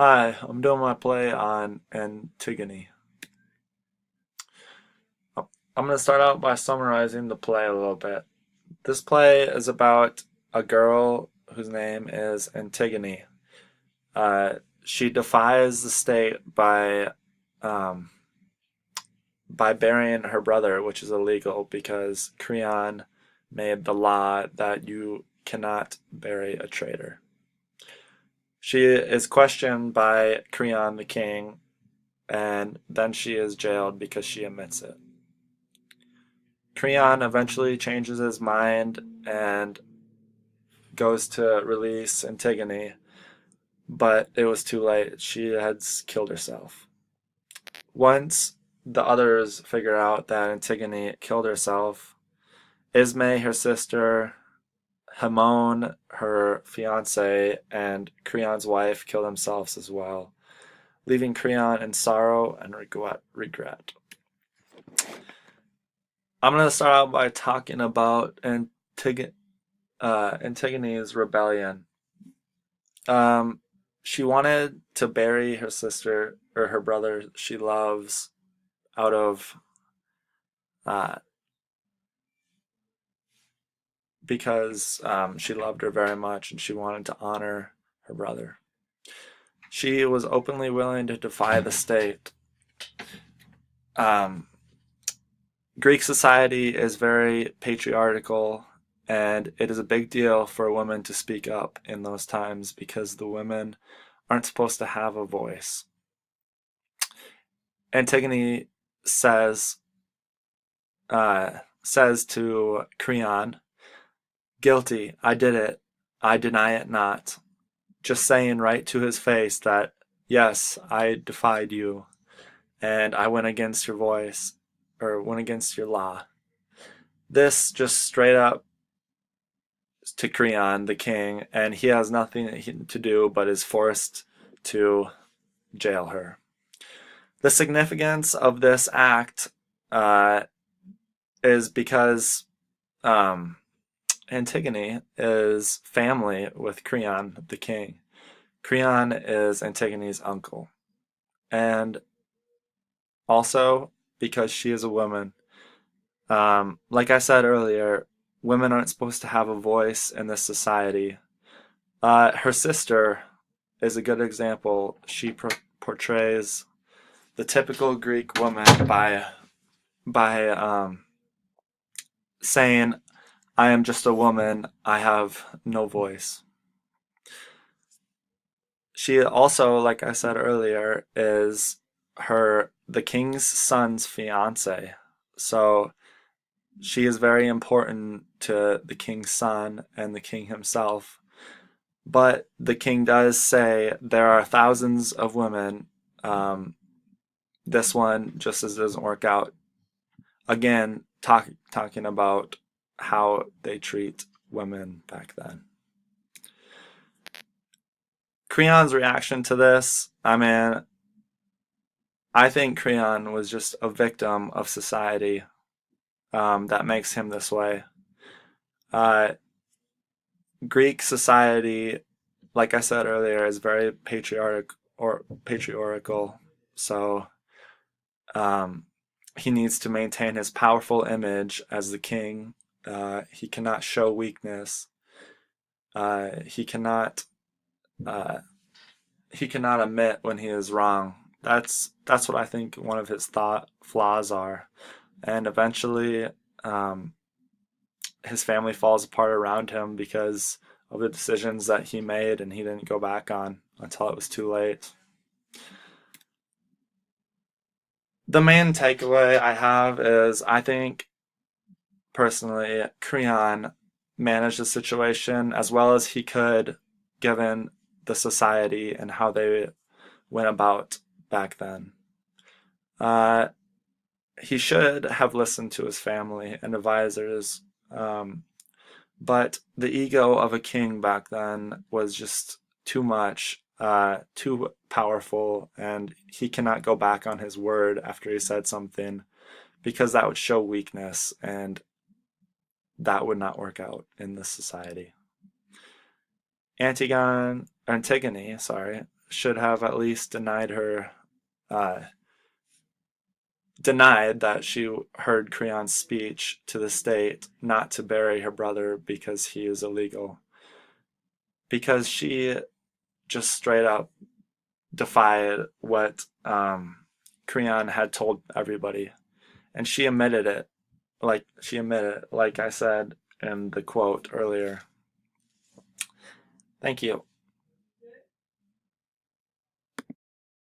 Hi, I'm doing my play on Antigone. I'm going to start out by summarizing the play a little bit. This play is about a girl whose name is Antigone. Uh, she defies the state um, by burying her brother, which is illegal because Creon made the law that you cannot bury a traitor. She is questioned by Creon the king, and then she is jailed because she admits it. Creon eventually changes his mind and goes to release Antigone, but it was too late. She had killed herself. Once the others figure out that Antigone killed herself, Ismay, her sister, Hamon, her fiance, and Creon's wife kill themselves as well, leaving Creon in sorrow and regret. I'm going to start out by talking about Antigone's rebellion. Um, she wanted to bury her sister or her brother she loves out of uh, because she loved her very much and she wanted to honor her brother. She was openly willing to defy the state. Um, Greek society is very patriarchal, and it is a big deal for a woman to speak up in those times because the women aren't supposed to have a voice. Antigone says says to Creon, "Guilty, I did it. I deny it not." Just saying right to his face that, yes, I defied you and I went against your voice or went against your law. This just straight up to Creon, the king, and he has nothing to do but is forced to jail her. The significance of this act uh, is because um, Antigone is family with Creon, the king. Creon is Antigone's uncle. And also because she is a woman. Like I said earlier, women aren't supposed to have a voice in this society. Her sister is a good example. She portrays the typical Greek woman by saying, "I am just a woman. I have no voice." She also, like I said earlier, is the king's son's fiance. So she is very important to the king's son and the king himself. But the king does say there are thousands of women. Um, this one just as doesn't work out. Again, talking about how they treat women back then. Creon's reaction to this, I mean, I think Creon was just a victim of society that makes him this way. Uh, Greek society, like I said earlier, is very patriarchal. So um, he needs to maintain his powerful image as the king. He cannot show weakness. He cannot uh, he cannot admit when he is wrong. That's what I think one of his thought flaws are. And eventually, um, his family falls apart around him because of the decisions that he made and he didn't go back on until it was too late. The main takeaway I have is I think personally Creon managed the situation as well as he could given the society and how they went about back then. Uh, he should have listened to his family and advisors, um, but the ego of a king back then was just too much, too powerful, and he cannot go back on his word after he said something because that would show weakness, and that would not work out in this society. Antigone, sorry, should have at least denied that she heard Creon's speech to the state not to bury her brother because he is illegal. Because she just straight up defied what Creon had told everybody. And she admitted it. Like I said in the quote earlier. Thank you.